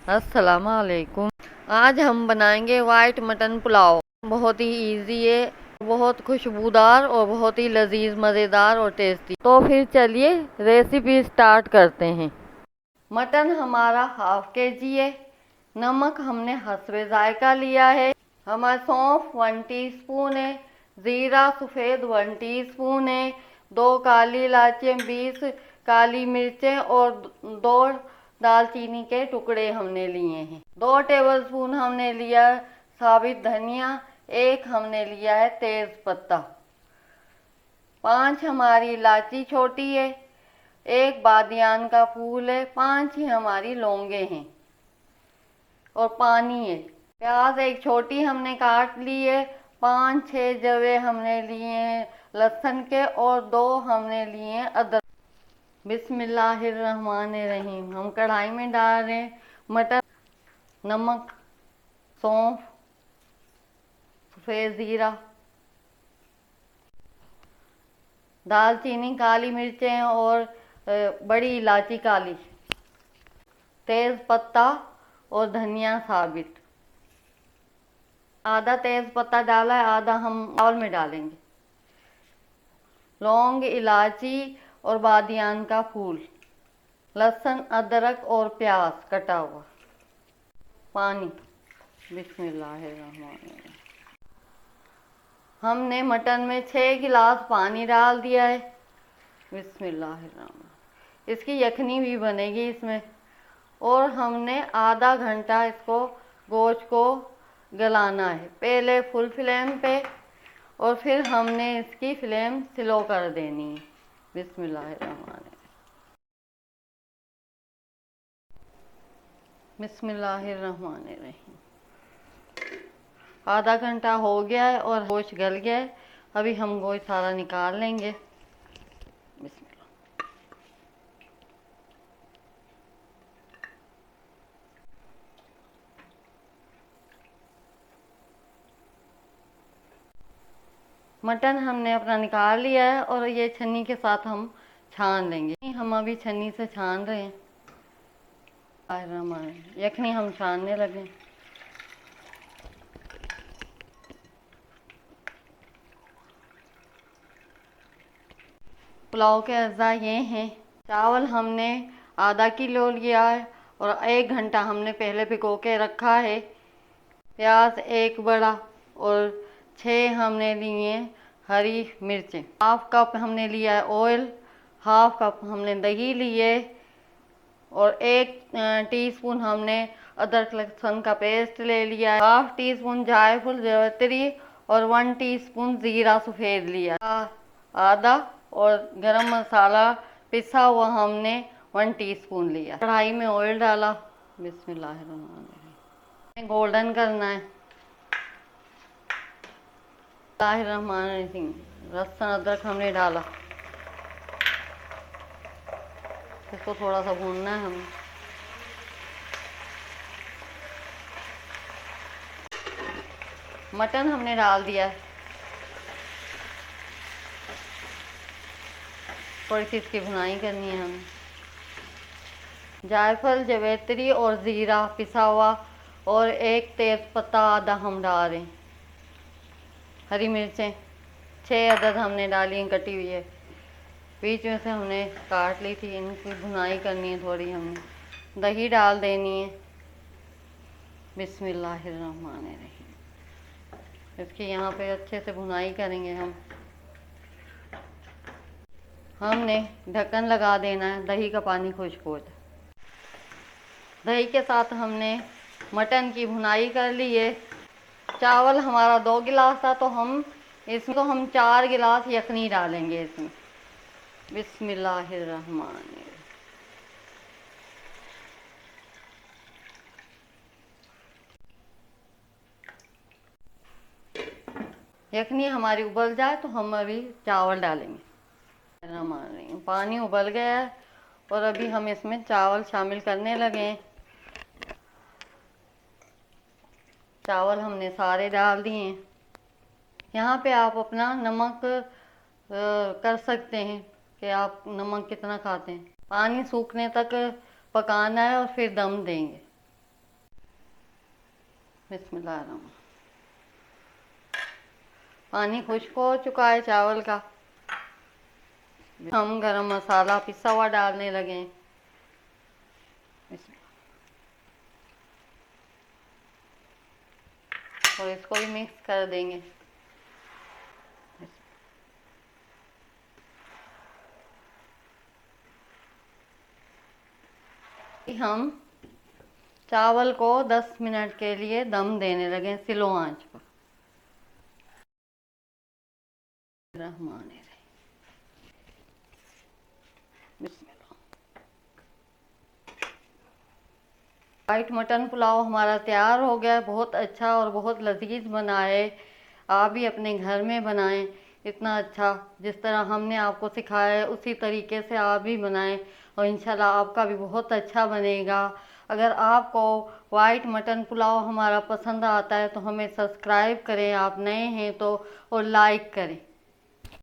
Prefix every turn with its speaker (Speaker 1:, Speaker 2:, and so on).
Speaker 1: अस्सलाम वालेकुम। आज हम बनाएंगे वाइट मटन पुलाव। बहुत ही इजी है, बहुत खुशबूदार और बहुत ही लजीज, मज़ेदार और टेस्टी। तो फिर चलिए रेसिपी स्टार्ट करते हैं। मटन हमारा हाफ केजी है। नमक हमने हस्बे जायका लिया है। हमारा सौंफ 1 टीस्पून है। ज़ीरा सफ़ेद 1 टीस्पून है। 2 काली इलायची, 20 काली मिर्चें और 2 दालचीनी के टुकड़े हमने लिए हैं। 2 टेबलस्पून हमने लिया साबित धनिया। 1 हमने लिया है तेज पत्ता। 5 हमारी इलायची छोटी है। 1 बादियान का फूल है। 5 ही हमारी लौंगे हैं और पानी है। प्याज 1 छोटी हमने काट ली है। 5-6 जवे हमने लिए हैं लहसुन के और 2 हमने लिए हैं अदरक। बिस्मिल्लाहिर्रहमानिर्रहीम। हम कढ़ाई में डाल रहे हैं मटन, नमक, सौंफ, सफ़ेद ज़ीरा, दालचीनी, काली मिर्चें और बड़ी इलायची काली, तेज़ पत्ता और धनिया साबित। आधा तेज़ पत्ता डाला है, आधा हम चावल में डालेंगे। लौंग, इलायची और बादियान का फूल, लहसुन, अदरक और प्याज कटा हुआ, पानी। बिस्मिल्लाहिर्रहमानिर्रहीम। हमने मटन में 6 गिलास पानी डाल दिया है। बिस्मिल्लाहिर्रहमानिर्रहीम। इसकी यखनी भी बनेगी इसमें। और हमने आधा घंटा इसको गोश्त को गलाना है, पहले फुल फ्लेम पे और फिर हमने इसकी फ्लेम स्लो कर देनी है। बिस्मिल्लाहिर्रहमानिर्रहीम। बिस्मिल्लाहिर्रहमानिर्रहीम। आधा घंटा हो गया है और गोश्त गल गया है। अभी हम गोश्त सारा निकाल लेंगे। बिस्मिल्लाह। मटन हमने अपना निकाल लिया है और ये छन्नी के साथ हम छान लेंगे। हम अभी छन्नी से छान रहे हैं। यखनी हम छानने लगे। पुलाव के अज्जा ये हैं। चावल हमने आधा किलो लिया है और 1 घंटा हमने पहले भिगो के रखा है। प्याज 1 बड़ा और 6 हमने लिए हरी मिर्चें। हाफ कप हमने लिया है ऑयल। हाफ कप हमने दही लिए और 1 टीस्पून हमने अदरक लहसुन का पेस्ट ले लिया है। हाफ टीस्पून जायफल जावित्री और 1 टीस्पून ज़ीरा सफ़ेद लिया। आधा और गरम मसाला पिसा हुआ हमने 1 टीस्पून लिया। कढ़ाई में ऑयल डाला। बिस्मिल्लाहिर्रहमानिर्रहीम। गोल्डन करना है। बिस्मिल्लाहिर्रहमानिर्रहीम। लहसुन अदरक हमने डाला। इसको थोड़ा सा भूनना है हमें। मटन हमने डाल दिया है। थोड़ी सी इसकी भुनाई करनी है हमें। जायफल जावित्री और ज़ीरा पिसा हुआ और 1 तेज़ पत्ता आधा हम डाल रहे हैं। हरी मिर्चें 6 अदद हमने डाली हैं, कटी हुई है। बीच में से हमने काट ली थी। इनकी भुनाई करनी है थोड़ी हमने। दही डाल देनी है। बिस्मिल्लाहिर्रहमानिर्रहीम। इसकी यहाँ पे अच्छे से भुनाई करेंगे हम। हमने ढक्कन लगा देना है, दही का पानी खुश्क हो जाए। दही के साथ हमने मटन की भुनाई कर ली है। चावल हमारा 2 गिलास था तो हम इसमें 4 गिलास यखनी डालेंगे इसमें। बिस्मिल्लाहिर्रहमानिर्रहीम। यखनी हमारी उबल जाए तो हम अभी चावल डालेंगे। पानी उबल गया है और अभी हम इसमें चावल शामिल करने लगे हैं। चावल हमने सारे डाल दिए हैं। यहाँ पे आप अपना नमक कर सकते हैं कि आप नमक कितना खाते हैं। पानी सूखने तक पकाना है और फिर दम देंगे। बिस्मिल्लाह। पानी खुश्क हो चुका है चावल का। हम गरम मसाला पिसा हुआ डालने लगे। और इसको भी मिक्स कर देंगे। हम चावल को 10 मिनट के लिए दम देने लगे स्लो आंच पर। रहमानिर्रहीम। बिस्मिल्लाह। वाइट मटन पुलाव हमारा तैयार हो गया। बहुत अच्छा और बहुत लजीज बना है। आप भी अपने घर में बनाएं इतना अच्छा जिस तरह हमने आपको सिखाया है उसी तरीके से आप भी बनाएं और इंशाल्लाह आपका भी बहुत अच्छा बनेगा। अगर आपको वाइट मटन पुलाव हमारा पसंद आता है तो हमें सब्सक्राइब करें, आप नए हैं तो, और लाइक करें।